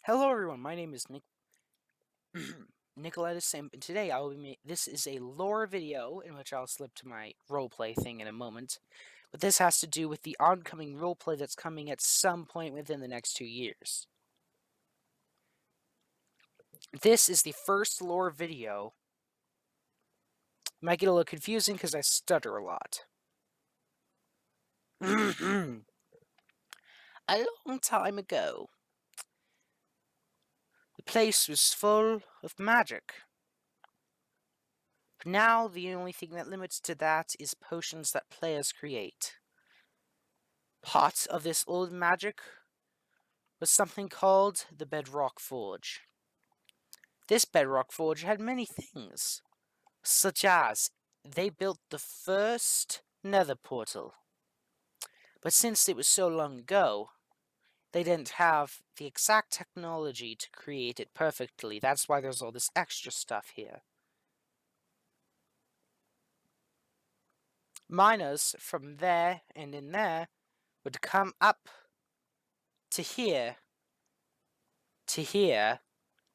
Hello everyone, my name is Nicoletus, and today I will be this is a lore video in which I'll slip to my roleplay thing in a moment. But this has to do with the oncoming roleplay that's coming at some point within the next 2 years. This is the first lore video. Might get a little confusing because I stutter a lot. A long time ago, the place was full of magic. But now the only thing that limits to that is potions that players create. Part of this old magic was something called the Bedrock Forge. This Bedrock Forge had many things, such as they built the first nether portal. But since it was so long ago, they didn't have the exact technology to create it perfectly. That's why there's all this extra stuff here. Miners from there and in there would come up to here,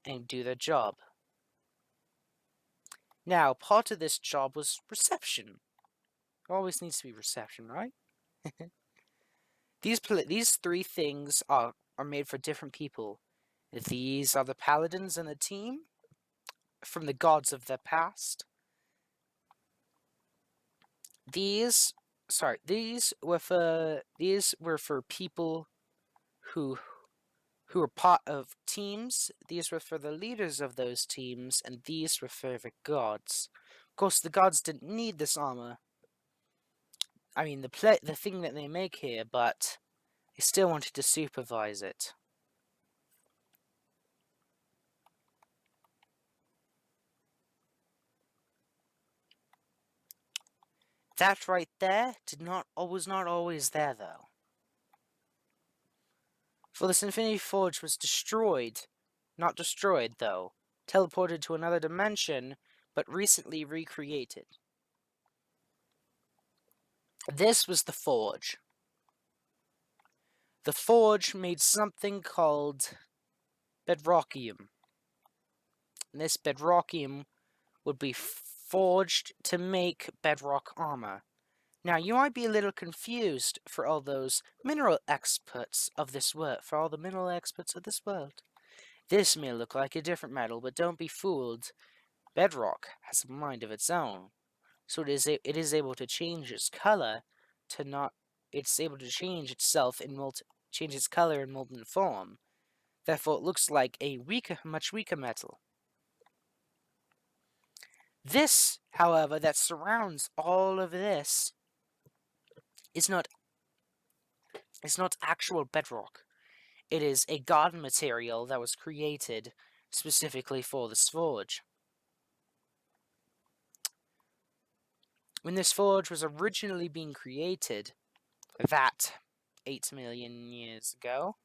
and do their job. Now, part of this job was reception. Always needs to be reception, right? These three things are made for different people. These are the paladins in the team from the gods of the past. These were for people who were part of teams. These were for the leaders of those teams, and these were for the gods. Of course, the gods didn't need this armor. I mean, the thing that they make here, but they still wanted to supervise it. That right there was not always there, though. For this Infinity Forge was destroyed. Not destroyed, though. Teleported to another dimension, but recently recreated. This was the Forge. The Forge made something called Bedrockium. And this Bedrockium would be forged to make bedrock armor. Now, you might be a little confused for all those mineral experts of this world, This may look like a different metal, but don't be fooled. Bedrock has a mind of its own, so it is able to change its color to not. It's able to change itself in change its color in molten form. Therefore, it looks like a much weaker metal. This, however, that surrounds all of this is not actual bedrock. It is a god material that was created specifically for this forge. When this forge was originally being created, that 8 million years ago,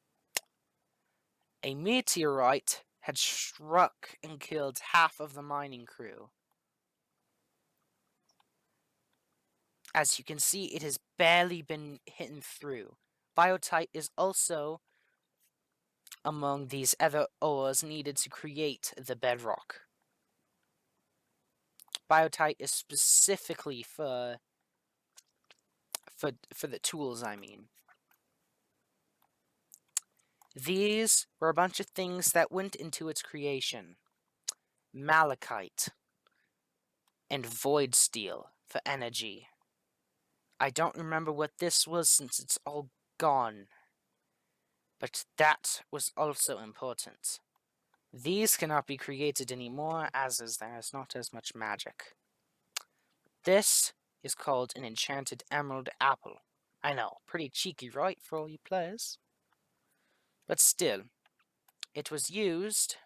a meteorite had struck and killed half of the mining crew. As you can see, it has barely been hidden through. Biotite is also among these other ores needed to create the bedrock. Biotite is specifically for the tools, I mean. These were a bunch of things that went into its creation. Malachite and void steel for energy. I don't remember what this was since it's all gone, but that was also important. These cannot be created anymore, as there is not as much magic. This is called an enchanted emerald apple. I know, pretty cheeky, right, for all you players? But still, it was used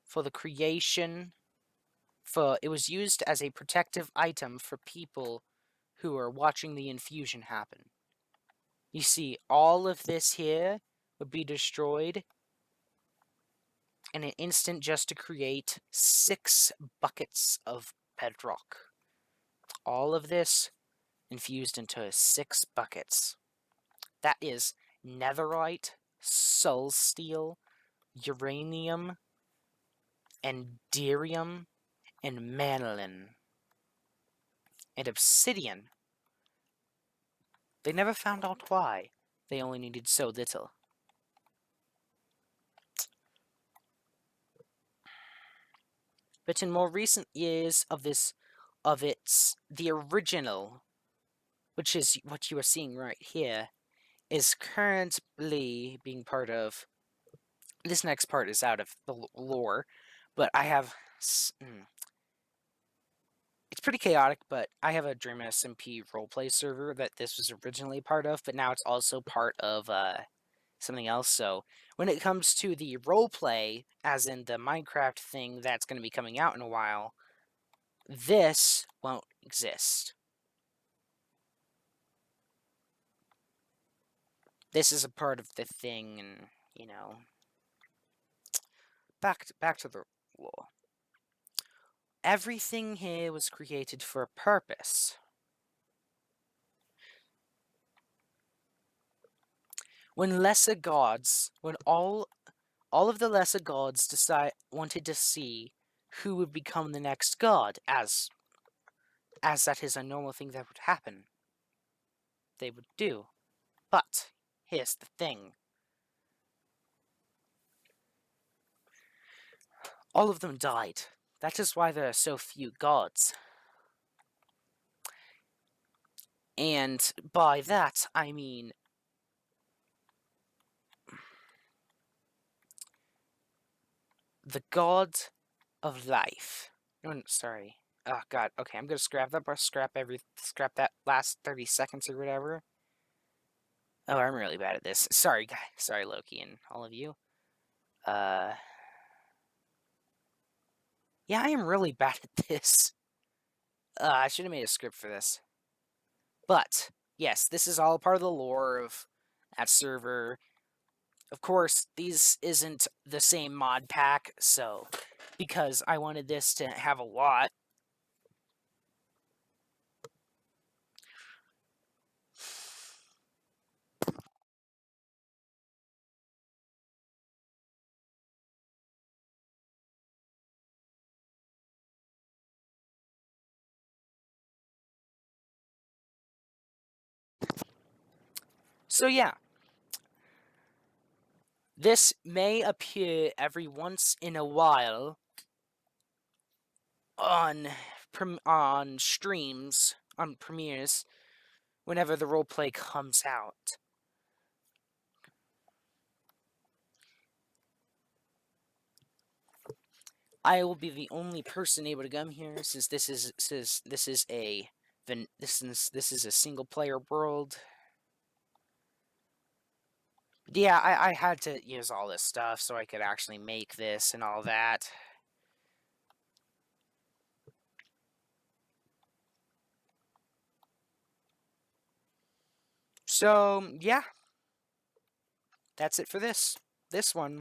for the creation, it was used as a protective item for people who are watching the infusion happen. You see, all of this here would be destroyed in an instant just to create 6 buckets of bedrock. All of this infused into 6 buckets. That is netherite, soul steel, uranium, and derium, and manolin, and obsidian. They never found out why. They only needed so little. But in more recent years the original, which is what you are seeing right here, is currently being part of. This next part is out of the lore, but I have. It's pretty chaotic, but I have a Dream SMP roleplay server that this was originally part of, but now it's also part of something else. So when it comes to the roleplay, as in the Minecraft thing that's going to be coming out in a while, this won't exist. This is a part of the thing, and back to the law. Everything here was created for a purpose. When all of the lesser gods wanted to see who would become the next god, as that is a normal thing that would happen, they would do. But here's the thing. All of them died. That is why there are so few gods. And by that, I mean the god of life. No, sorry. Oh god. Okay, I'm gonna scrap that. Scrap that last 30 seconds or whatever. Oh, I'm really bad at this. Sorry, guys. Sorry, Loki, and all of you. Yeah, I am really bad at this. I should have made a script for this. But yes, this is all part of the lore of that server. Of course, these isn't the same mod pack, so because I wanted this to have a lot. So yeah, this may appear every once in a while on streams, on premieres, whenever the roleplay comes out. I will be the only person able to come here since this is a single player world. Yeah, I had to use all this stuff so I could actually make this and all that. So, yeah. That's it for this one.